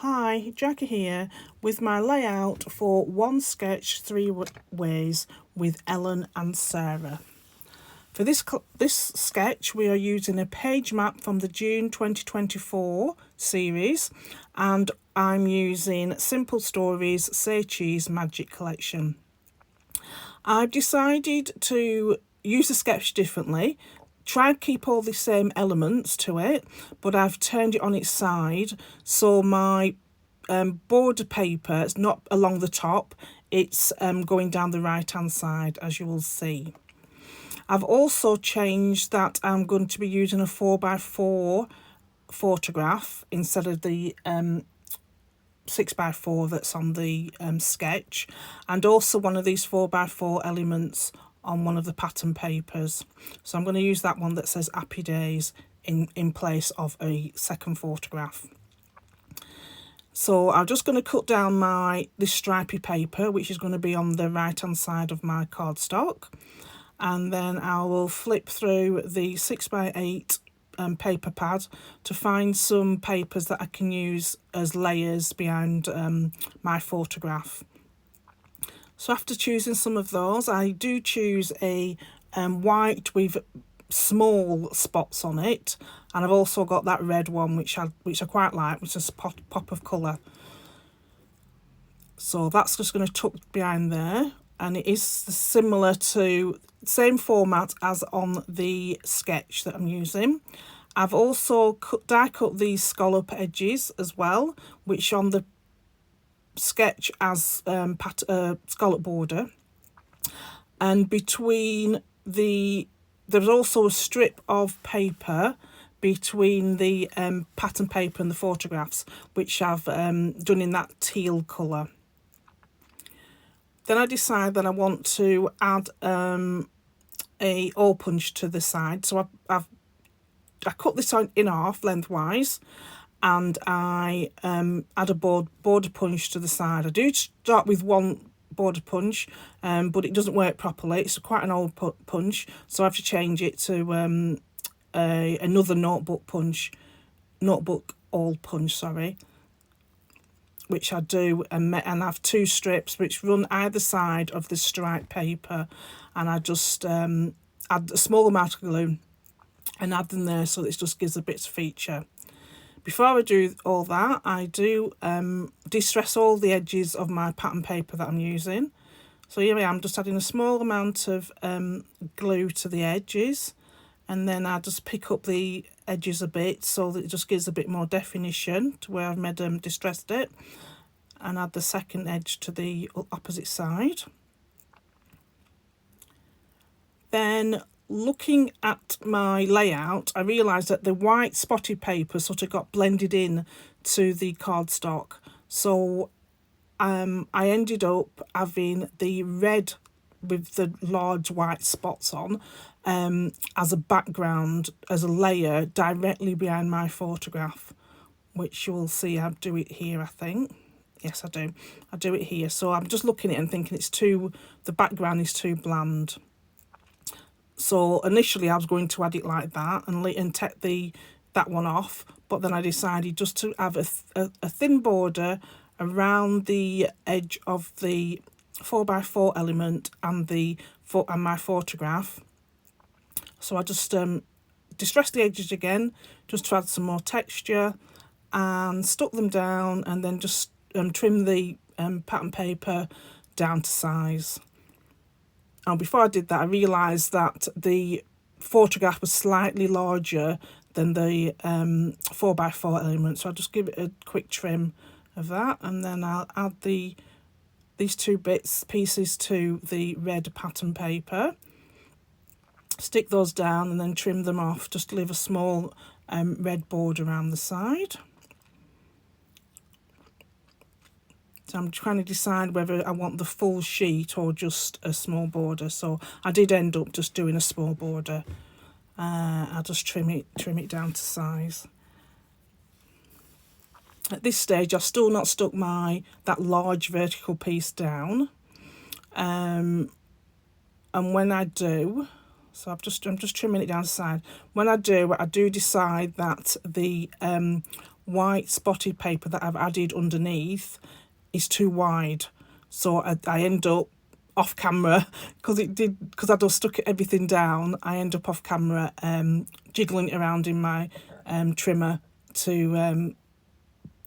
Hi, Jackie here with my layout for One Sketch Three Ways with Ellen and Sarah. For this sketch we are using a page map from the June 2024 series, and I'm using Simple Stories Say Cheese Magic Collection. I've decided to use the sketch differently, try and keep all the same elements to it, but I've turned it on its side so my border paper is not along the top, it's going down the right hand side, as you will see. I've also changed that I'm going to be using a 4x4 photograph instead of the 6x4 that's on the sketch, and also one of these 4x4 elements on one of the pattern papers. So I'm going to use that one that says Happy Days in place of a second photograph. So I'm just going to cut down this stripy paper, which is going to be on the right hand side of my cardstock, and then I will flip through the 6x8 paper pad to find some papers that I can use as layers behind my photograph. So after choosing some of those, I do choose a white with small spots on it, and I've also got that red one which I quite like, which is a pop of colour. So that's just going to tuck behind there, and it is similar to same format as on the sketch that I'm using. I've also die cut these scallop edges as well, which on the sketch as scallop border, and between there's also a strip of paper between the pattern paper and the photographs, which I've done in that teal colour. Then I decide that I want to add a hole punch to the side, so I cut this in half lengthwise, and I add a border punch to the side. I do start with one border punch, but it doesn't work properly. It's quite an old punch, so I have to change it to another notebook hole punch, sorry, which I do, and I have two strips which run either side of the striped paper, and I just add a small amount of glue and add them there so it just gives a bit of feature. Before I do all that, I do distress all the edges of my pattern paper that I'm using. So here I am, just adding a small amount of glue to the edges, and then I just pick up the edges a bit so that it just gives a bit more definition to where I've made distressed it, and add the second edge to the opposite side. Then, looking at my layout, I realised that the white spotted paper sort of got blended in to the cardstock, so I ended up having the red with the large white spots on as a background, as a layer directly behind my photograph, which you will see I do it here, I think. Yes, I do it here. So I'm just looking at it and thinking the background is too bland. So initially I was going to add it like that and take that one off, but then I decided just to have a thin border around the edge of the 4x4 element and my photograph. So I just distressed the edges again just to add some more texture, and stuck them down, and then just trim the pattern paper down to size. And before I did that, I realised that the photograph was slightly larger than the 4x4 element, so I'll just give it a quick trim of that, and then I'll add these two pieces to the red pattern paper, stick those down, and then trim them off just to leave a small red border around the side. So I'm trying to decide whether I want the full sheet or just a small border. So I did end up just doing a small border. I'll just trim it down to size. At this stage, I've still not stuck that large vertical piece down. And when I do, so I'm just trimming it down the side. When I do decide that the white spotted paper that I've added underneath is too wide. So I end up off camera, because I just stuck everything down, I end up off camera jiggling it around in my trimmer to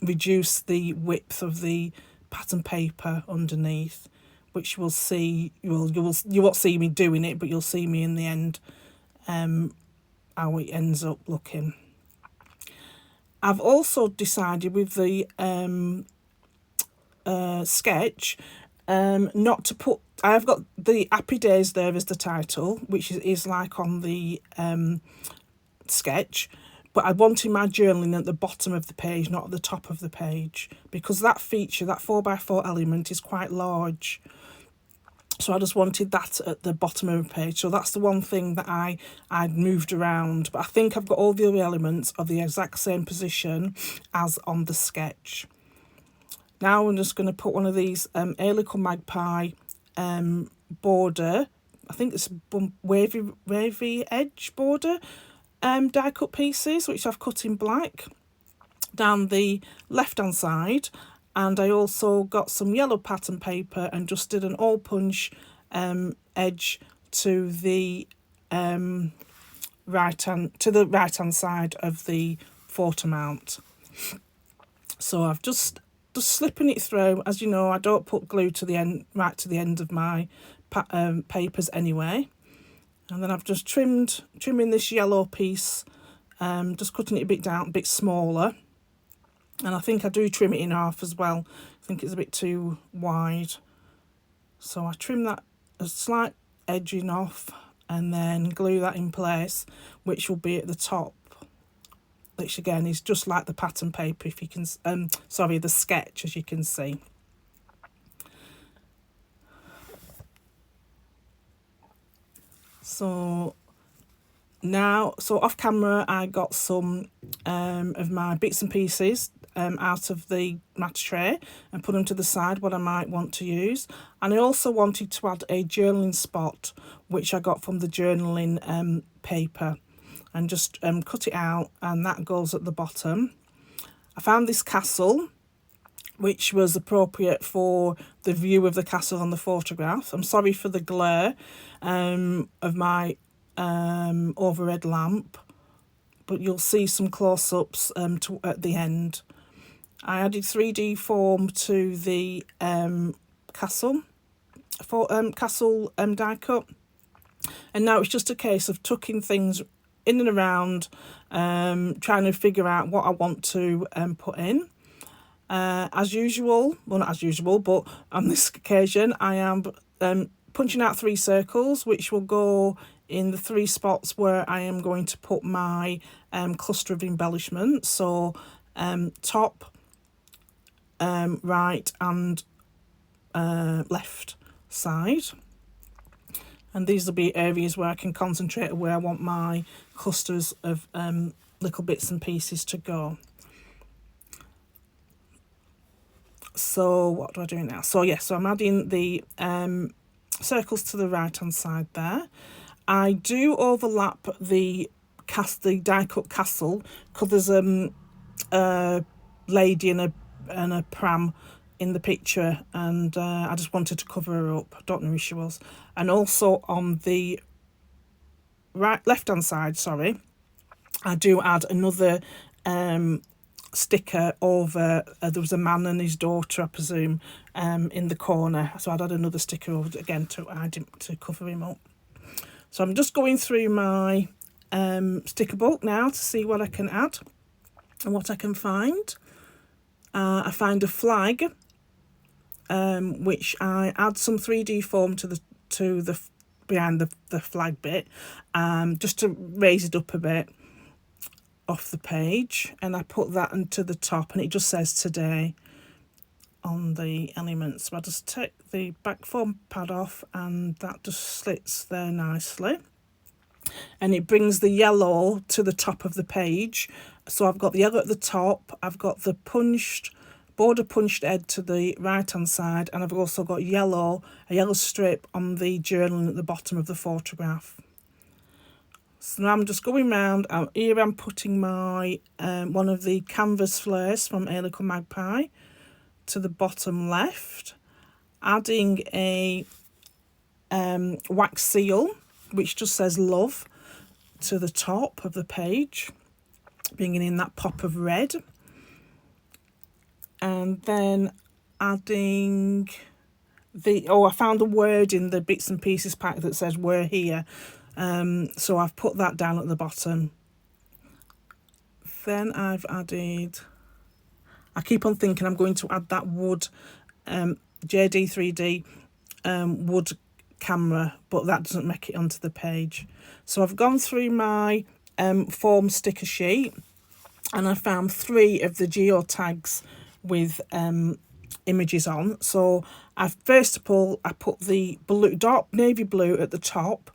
reduce the width of the pattern paper underneath, which you will see, you won't see me doing it, but you'll see me in the end how it ends up looking. I've also decided with the sketch not to put, I've got the Happy Days there as the title, which is like on the sketch, but I wanted my journaling at the bottom of the page, not at the top of the page, because that feature, that 4x4 element, is quite large. So I just wanted that at the bottom of the page. So that's the one thing that I'd moved around. But I think I've got all the other elements of the exact same position as on the sketch. Now I'm just going to put one of these A Little Magpie border, I think it's wavy edge border die cut pieces, which I've cut in black, down the left hand side. And I also got some yellow pattern paper and just did an all punch edge to the right hand side of the photo mount. So I've just slipping it through. As you know, I don't put glue to the end, right to the end of my papers anyway. And then I've just trimming this yellow piece, just cutting it a bit down, a bit smaller. And I think I do trim it in half as well. I think it's a bit too wide. So I trim that a slight edging off and then glue that in place, which will be at the top, which again is just like the pattern paper, if you can, the sketch, as you can see. So now, off camera, I got some of my bits and pieces out of the matte tray and put them to the side, what I might want to use. And I also wanted to add a journaling spot, which I got from the journaling paper, and just cut it out, and that goes at the bottom. I found this castle, which was appropriate for the view of the castle on the photograph. I'm sorry for the glare of my overhead lamp, but you'll see some close-ups at the end. I added 3D form to the castle die cut, and now it's just a case of tucking things in and around, trying to figure out what I want to put in. As usual, well, not as usual, but on this occasion I am punching out 3 circles, which will go in the 3 spots where I am going to put my cluster of embellishments. So top, right and left side. And these will be areas where I can concentrate where I want my clusters of little bits and pieces to go. So what do I do now? So I'm adding the circles to the right hand side there. I do overlap the die cut castle, because there's a lady in a pram in the picture, and I just wanted to cover her up. I don't know who she was. And also on the left hand side, I do add another sticker over, there was a man and his daughter, I presume, in the corner, so I'd add another sticker over again to cover him up. So I'm just going through my sticker book now to see what I can add and what I can find. I find a flag, which I add some 3D form to the behind the flag bit, just to raise it up a bit off the page, and I put that into the top, and it just says today on the elements. So I just take the back foam pad off, and that just slits there nicely, and it brings the yellow to the top of the page. So I've got the yellow at the top, I've got the border punched edge to the right hand side, and I've also got a yellow strip on the journaling at the bottom of the photograph. So now I'm just going round. Here I'm putting my one of the canvas flares from A Little Magpie to the bottom left, adding a wax seal which just says love to the top of the page, bringing in that pop of red, and then adding I found a word in the bits and pieces pack that says "we're here," so I've put that down at the bottom. Then I've added, I keep on thinking I'm going to add that wood JD3D wood camera, but that doesn't make it onto the page. So I've gone through my foam sticker sheet, and I found 3 of the geotags with images on. So first of all I put the blue, dark navy blue at the top,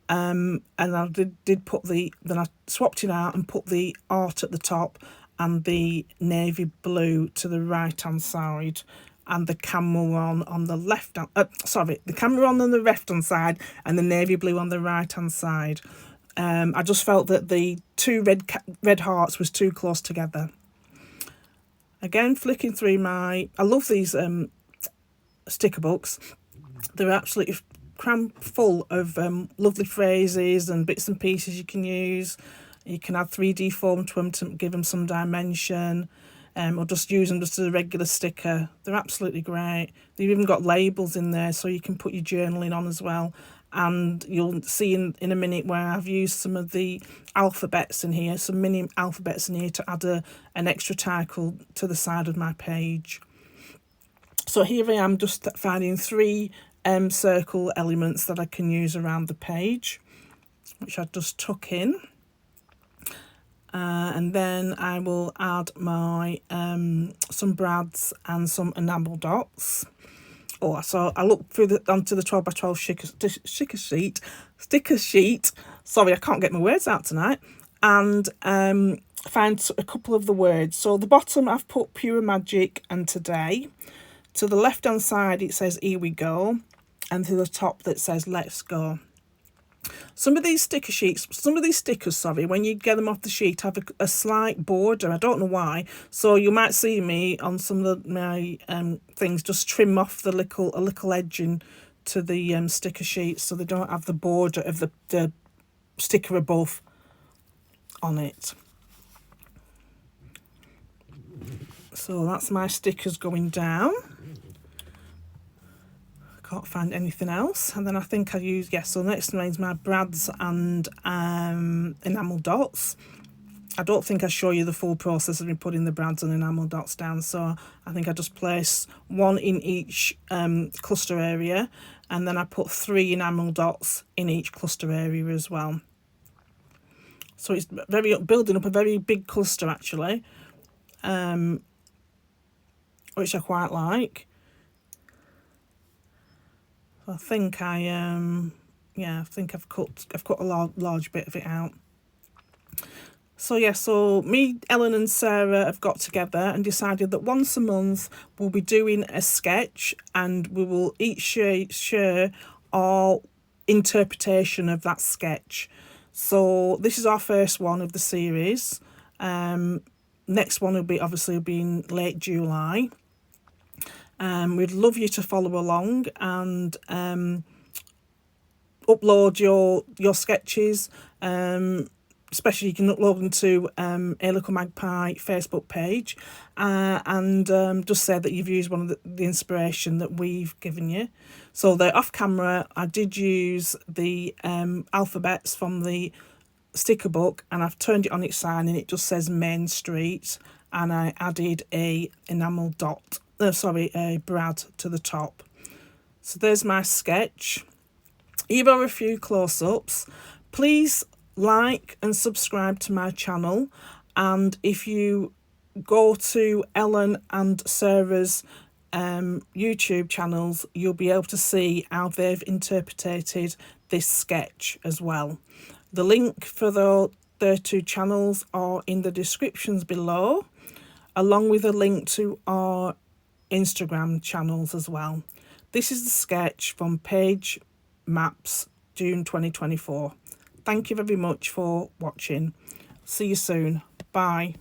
and I did put then I swapped it out and put the art at the top and the navy blue to the right hand side, and the camera on the left hand, the camera on the left hand side and the navy blue on the right hand side. I just felt that the 2 red hearts was too close together. Again, flicking through I love these sticker books. They're absolutely cram full of lovely phrases and bits and pieces you can use. You can add 3D foam to them to give them some dimension, or just use them just as a regular sticker. They're absolutely great. They've even got labels in there so you can put your journaling on as well. And you'll see in a minute where I've used some of the alphabets in here, some mini alphabets in here, to add an extra title to the side of my page. So here I am just finding 3 circle elements that I can use around the page, which I just tuck in. And then I will add my some brads and some enamel dots. So I looked through onto the 12 by 12 sticker sheet. Sorry, I can't get my words out tonight. And find a couple of the words. So the bottom I've put Pure Magic and Today. To the left hand side it says Here We Go, and to the top that says Let's Go. Some of these stickers, when you get them off the sheet, have a slight border. I don't know why. So you might see me on some of my things just trim off a little edging to the sticker sheet, so they don't have the border of the sticker above on it. So that's my stickers going down. Can't find anything else. And then I think I use, so next is my brads and enamel dots. I don't think I show you the full process of me putting the brads and enamel dots down, so I think I just place 1 in each cluster area, and then I put 3 enamel dots in each cluster area as well. So it's building up a very big cluster actually, which I quite like. I think I think I've cut a large bit of it out. So me, Ellen and Sarah have got together and decided that once a month we'll be doing a sketch, and we will each share our interpretation of that sketch. So this is our first one of the series. Next one will be in late July. We'd love you to follow along and upload your sketches. Especially you can upload them to A Little Magpie Facebook page, and just say that you've used one of the inspiration that we've given you. So they're off camera. I did use the alphabets from the sticker book, and I've turned it on its side and it just says Main Street, and I added a brad to the top. So there's my sketch. Here are a few close-ups. Please like and subscribe to my channel, and if you go to Ellen and Sarah's YouTube channels, you'll be able to see how they've interpreted this sketch as well. The link for their 2 channels are in the descriptions below, along with a link to our Instagram channels as well. This is the sketch from Page Maps, June 2024. Thank you very much for watching. See you soon. Bye.